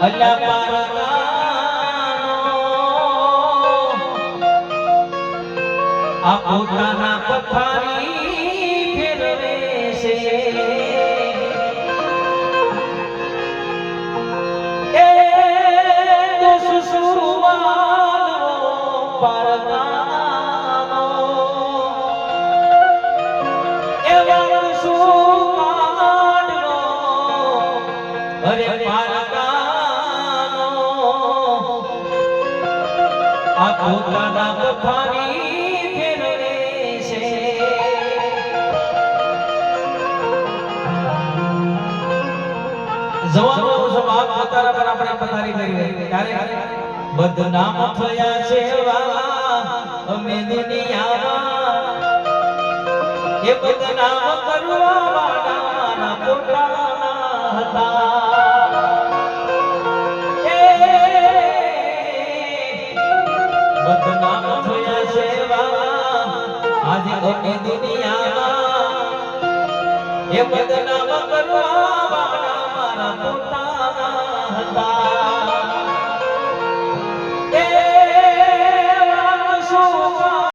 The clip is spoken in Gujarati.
અલ્લા પારકાનો આ પોતાના પથારી ફેરવે છે એ તો સુસુવાનો પારકાનો એવા સુકાડનો અરે પારકાનો આ પોતાના પથારી ફેરવે છે જવાનો જવાબ પોતાના પર આપણે પથારી કરી ત્યારે બદનામ થયા છે અમે દુનિયામાં એ બદનામ કરવા વાળા પોતાના હતા બદનામ થયા છે આજે અમે દુનિયામાં એ બદનામ કરવા વાળા પોતાના હતા